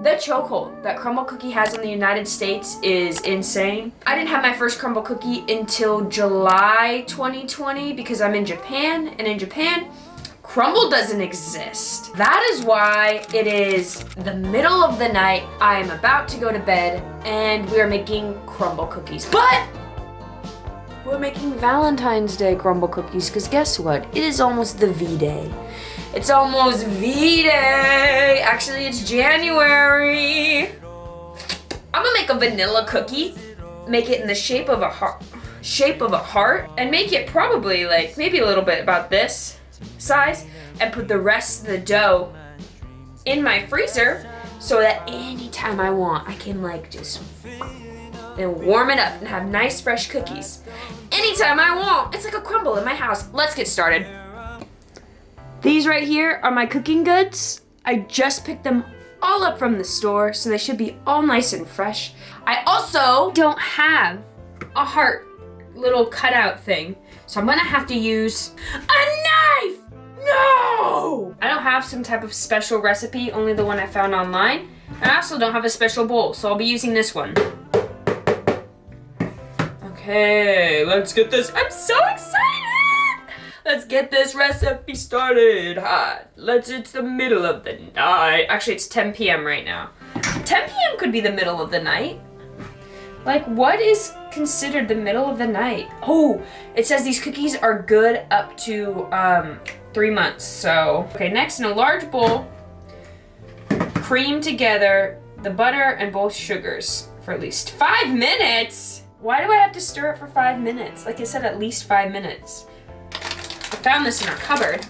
The chokehold that Crumbl Cookie has on the United States is insane. I didn't have my first Crumbl Cookie until July 2020 because I'm in Japan, and in Japan, Crumbl doesn't exist. That is why it is the middle of the night. I am about to go to bed and we are making Crumbl Cookies. But we're making Valentine's Day Crumbl Cookies because guess what? It is almost the V-Day. It's almost V-Day. Actually, it's January. I'm gonna make a vanilla cookie, make it in the shape of a heart, and make it probably like maybe a little bit about this size, and put the rest of the dough in my freezer so that anytime I want, I can like just and warm it up and have nice fresh cookies anytime I want. It's like a crumble in my house. Let's get started. These right here are my cooking goods. I just picked them all up from the store, so they should be all nice and fresh. I also don't have a heart little cutout thing, so I'm gonna have to use a knife! No! I don't have some type of special recipe, only the one I found online. And I also don't have a special bowl, so I'll be using this one. Okay, let's get this. I'm so excited! Let's get this recipe started. Hot. It's the middle of the night. Actually, it's 10 p.m. right now. 10 p.m. could be the middle of the night. Like, what is considered the middle of the night? Oh, it says these cookies are good up to 3 months. So, okay, next in a large bowl, cream together the butter and both sugars for at least 5 minutes. Why do I have to stir it for 5 minutes? Like I said, at least 5 minutes. I found this in our cupboard.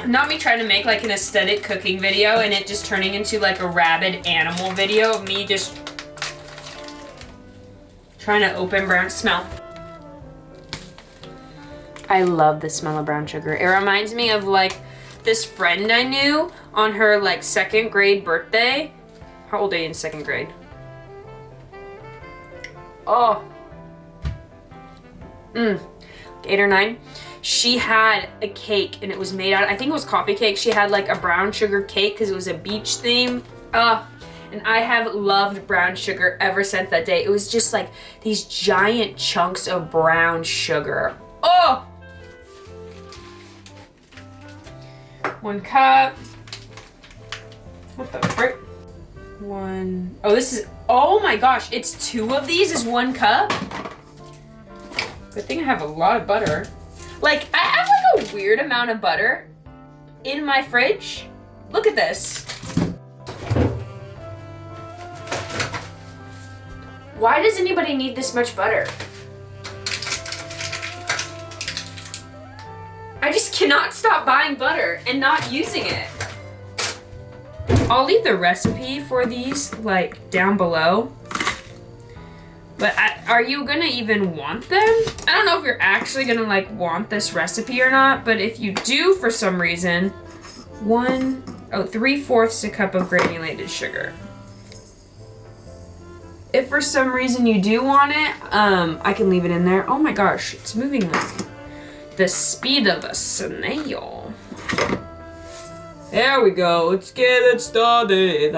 Not me trying to make like an aesthetic cooking video and it just turning into like a rabid animal video of me just trying to open brown smell. I love the smell of brown sugar. It reminds me of like this friend I knew on her like 2nd grade birthday. How old are you in 2nd grade? Oh. 8 or 9. She had a cake and it was made out, I think it was coffee cake. She had like a brown sugar cake because it was a beach theme. And I have loved brown sugar ever since that day. It was just like these giant chunks of brown sugar. Oh! 1 cup. What the frick? Oh, this is, oh my gosh, it's 2 of these is 1 cup? Good thing I have a lot of butter. Like, I have like a weird amount of butter in my fridge. Look at this. Why does anybody need this much butter? I just cannot stop buying butter and not using it. I'll leave the recipe for these like down below. But are you gonna even want them? I don't know if you're actually gonna like want this recipe or not, but if you do for some reason, 3/4 a cup of granulated sugar. If for some reason you do want it, I can leave it in there. Oh my gosh, it's moving like the speed of a snail. There we go, let's get it started.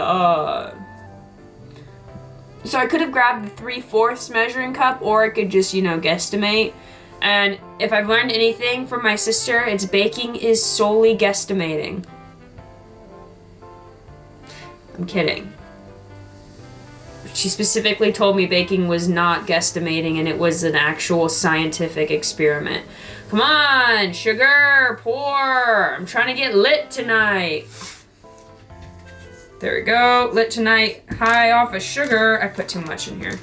So I could have grabbed the 3/4 measuring cup, or I could just, you know, guesstimate. And if I've learned anything from my sister, it's baking is solely guesstimating. I'm kidding. She specifically told me baking was not guesstimating and it was an actual scientific experiment. Come on, sugar, pour. I'm trying to get lit tonight. There we go, lit tonight, high off of sugar. I put too much in here.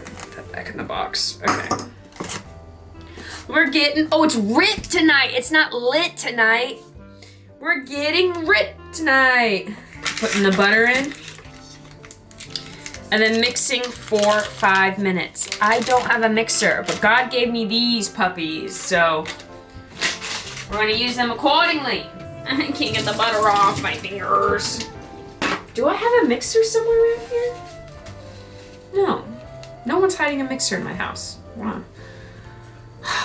Put that back in the box, okay. We're getting, oh, it's rit tonight. It's not lit tonight. We're getting rit tonight. Putting the butter in. And then mixing for 5 minutes. I don't have a mixer, but God gave me these puppies, so we're gonna use them accordingly. I can't get the butter off my fingers. Do I have a mixer somewhere around here? No. No one's hiding a mixer in my house. Wow.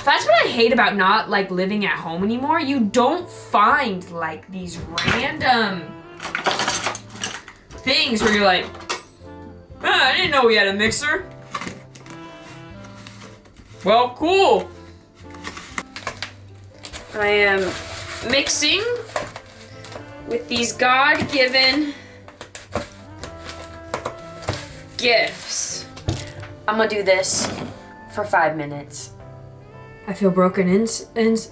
That's what I hate about not like living at home anymore. You don't find like these random things where you're like, ah, I didn't know we had a mixer. Well, cool. I am mixing with these God-given gifts. I'm gonna do this for 5 minutes. I feel broken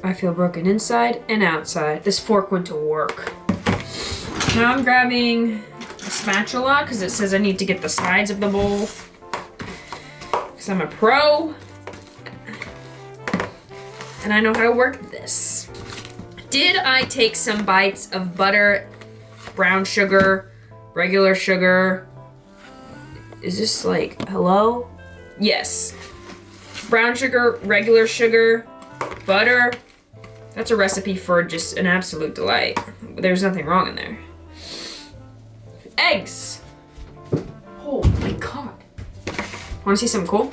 I feel broken inside and outside. This fork went to work. Now I'm grabbing a spatula because it says I need to get the sides of the bowl. Because I'm a pro. And I know how to work this. Did I take some bites of butter, brown sugar, regular sugar? Is this like, hello? Yes. Brown sugar, regular sugar, butter. That's a recipe for just an absolute delight. There's nothing wrong in there. Eggs. Oh my God. Wanna see something cool?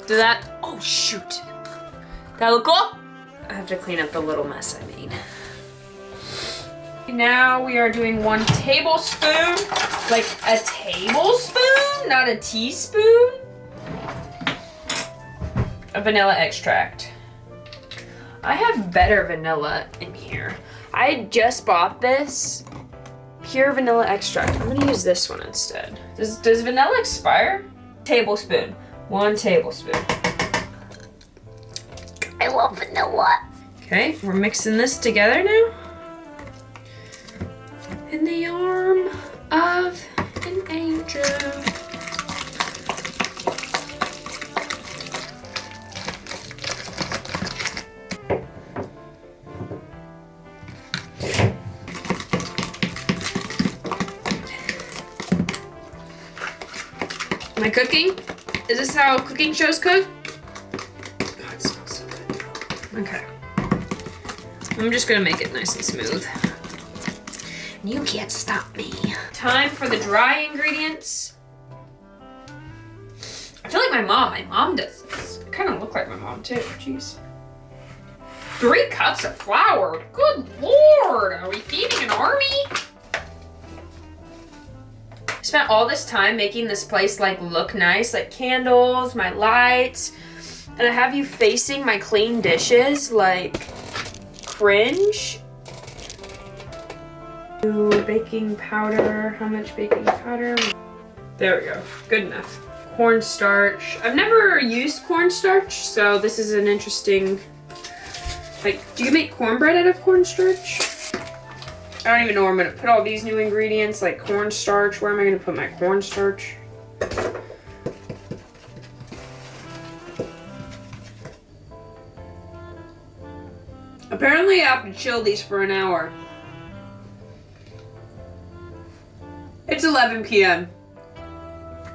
Do that. Oh shoot. That look cool? I have to clean up the little mess I made. Now we are doing 1 tablespoon, like a tablespoon, not a teaspoon, of vanilla extract. I have better vanilla in here. I just bought this pure vanilla extract. I'm gonna use this one instead. Does vanilla expire? Tablespoon. 1 tablespoon. I love vanilla. Okay, we're mixing this together now. In the arm of an angel. Am I cooking? Is this how cooking shows cook? God, it smells so good. Okay. I'm just gonna make it nice and smooth. You can't stop me. Time for the dry ingredients. I feel like my mom does this. I kind of look like my mom too, jeez. 3 cups of flour, good Lord. Are we feeding an army? Spent all this time making this place like look nice, like candles, my lights, and I have you facing my clean dishes, like cringe. Baking powder, how much baking powder? There we go, good enough. Cornstarch, I've never used cornstarch, so this is an interesting, like, do you make cornbread out of cornstarch? I don't even know where I'm gonna put all these new ingredients, like cornstarch. Where am I gonna put my cornstarch? Apparently I have to chill these for an hour. It's 11 p.m.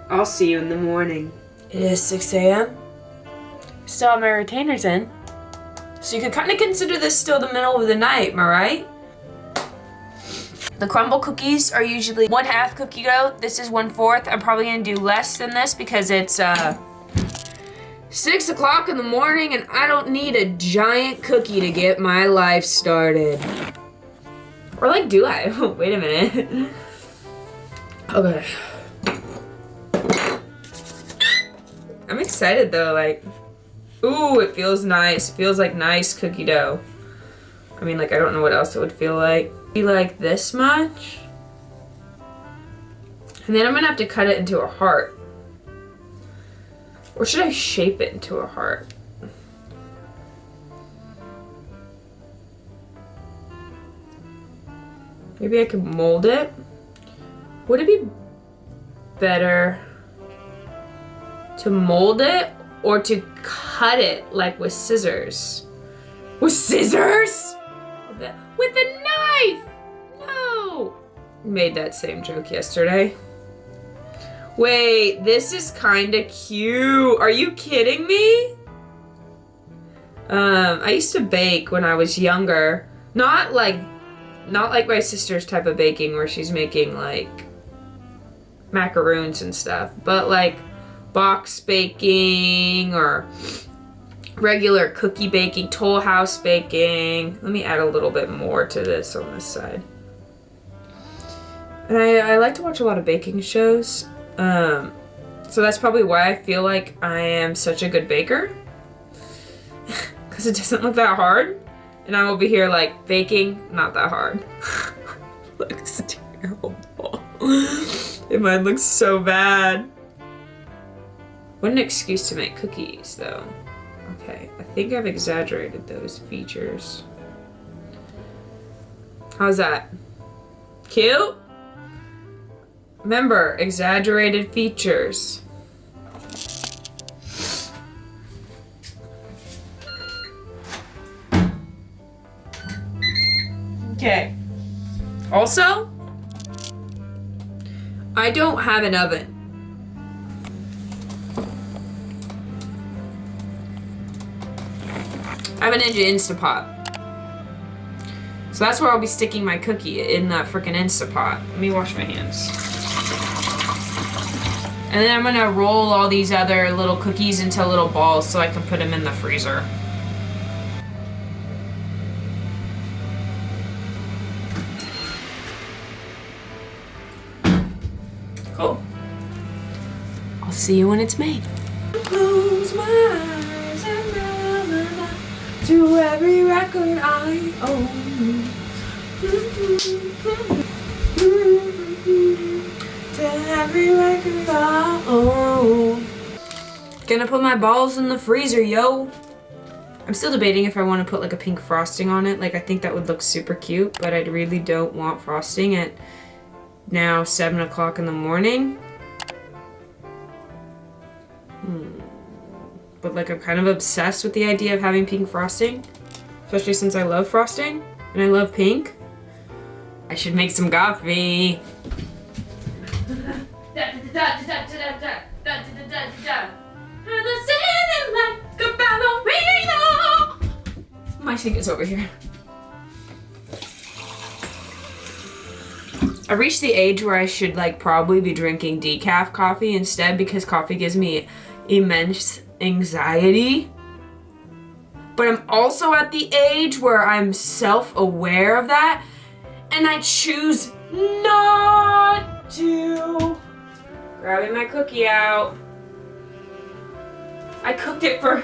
I'll see you in the morning. It is 6 a.m. Still have my retainers in. So you could kind of consider this still the middle of the night, am I right? The crumble cookies are usually 1/2 cookie dough. This is 1/4. I'm probably gonna do less than this because it's 6 o'clock in the morning and I don't need a giant cookie to get my life started. Or like, do I? Wait a minute. Okay. I'm excited though, like, ooh, it feels nice. It feels like nice cookie dough. I mean, like, I don't know what else it would feel like. Be like this much. And then I'm gonna have to cut it into a heart. Or should I shape it into a heart? Maybe I could mold it. Would it be better to mold it or to cut it like with scissors? With scissors? With a knife! No! Made that same joke yesterday. Wait, this is kinda cute. Are you kidding me? I used to bake when I was younger. Not like my sister's type of baking where she's making like macaroons and stuff, but like box baking or regular cookie baking, Toll House baking. Let me add a little bit more to this on this side. And I like to watch a lot of baking shows, so that's probably why I feel like I am such a good baker, because it doesn't look that hard, and I'm over here like baking, not that hard. Looks terrible. It might look so bad. What an excuse to make cookies, though. Okay, I think I've exaggerated those features. How's that? Cute? Remember, exaggerated features. Okay. Also, I don't have an oven. I have a Ninja Instapot. So that's where I'll be sticking my cookie, in that frickin' Instapot. Let me wash my hands. And then I'm gonna roll all these other little cookies into little balls so I can put them in the freezer. Cool. I'll see you when it's made. Close my eyes and remember to every record I own. To every record I own. Gonna put my balls in the freezer, yo. I'm still debating if I want to put like a pink frosting on it. Like, I think that would look super cute, but I really don't want frosting at now 7 o'clock in the morning. But like, I'm kind of obsessed with the idea of having pink frosting, especially since I love frosting and I love pink. I should make some coffee. My sink is over here. I reached the age where I should like probably be drinking decaf coffee instead, because coffee gives me immense anxiety. But I'm also at the age where I'm self-aware of that, and I choose not to. Grabbing my cookie out. I cooked it for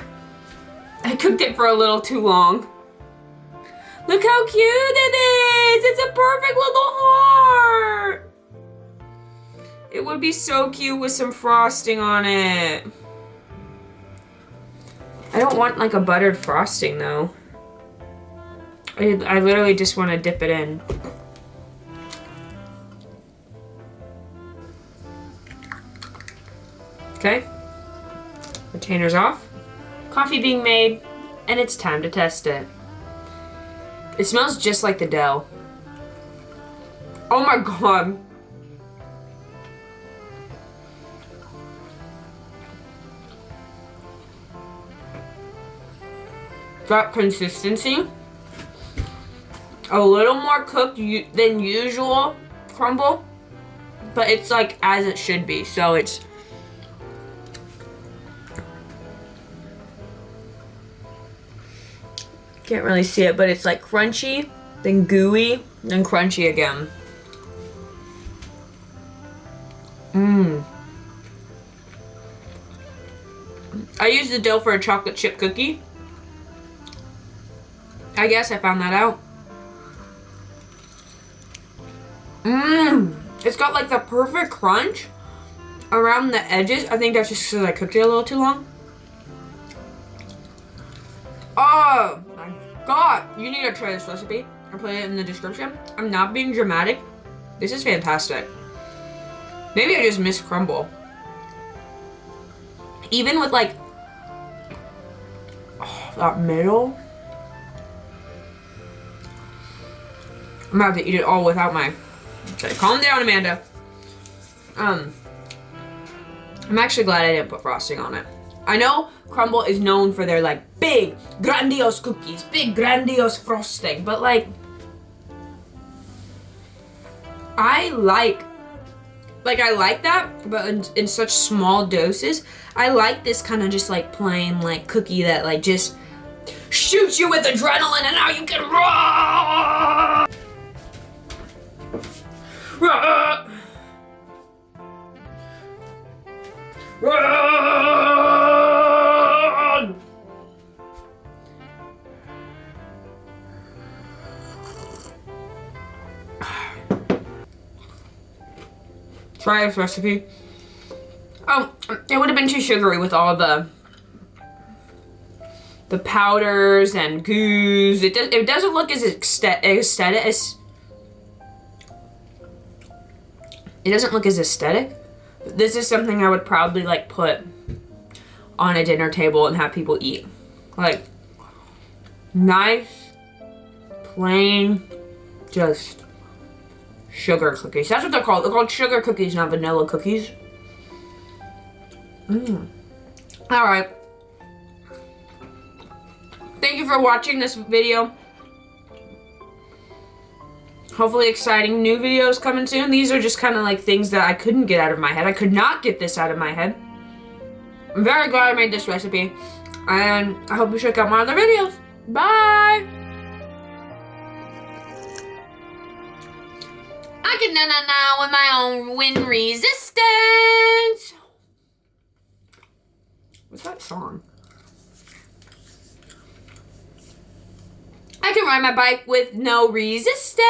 a little too long. Look how cute it is! It's a perfect little heart! It would be so cute with some frosting on it. I don't want like a buttered frosting though. I literally just want to dip it in. Okay. Retainer's off. Coffee being made, and it's time to test it. It smells just like the dough. Oh my god. That consistency. A little more cooked than usual crumble, but it's like as it should be, so it's can't really see it, but it's like crunchy, then gooey, then crunchy again. I used the dough for a chocolate chip cookie. I guess I found that out. It's got like the perfect crunch around the edges. I think that's just because I cooked it a little too long. Oh my god, you need to try this recipe. I'll put it in the description. I'm not being dramatic. This is fantastic. Maybe I just miss crumble. Even with like, oh, that middle. I'm gonna have to eat it all without my, okay, calm down, Amanda. I'm actually glad I didn't put frosting on it. I know Crumble is known for their like big, grandiose cookies, big, grandiose frosting, but like, I like Like, I like that, but in such small doses. I like this kind of just like plain like cookie that like just shoots you with adrenaline and now you can run. Run. Run. Try this recipe. Oh, it would have been too sugary with all the powders and goos. It doesn't look as aesthetic as it doesn't look as aesthetic. This is something I would probably like put on a dinner table and have people eat. Like nice, plain, just sugar cookies. That's what they're called. They're called sugar cookies, not vanilla cookies. All right. Thank you for watching this video. Hopefully exciting new videos coming soon. These are just kind of like things that I couldn't get out of my head. I could not get this out of my head. I'm very glad I made this recipe. And I hope you check out my other videos. Bye! I can na-na-na with my own wind resistance. What's that song? I can ride my bike with no resistance.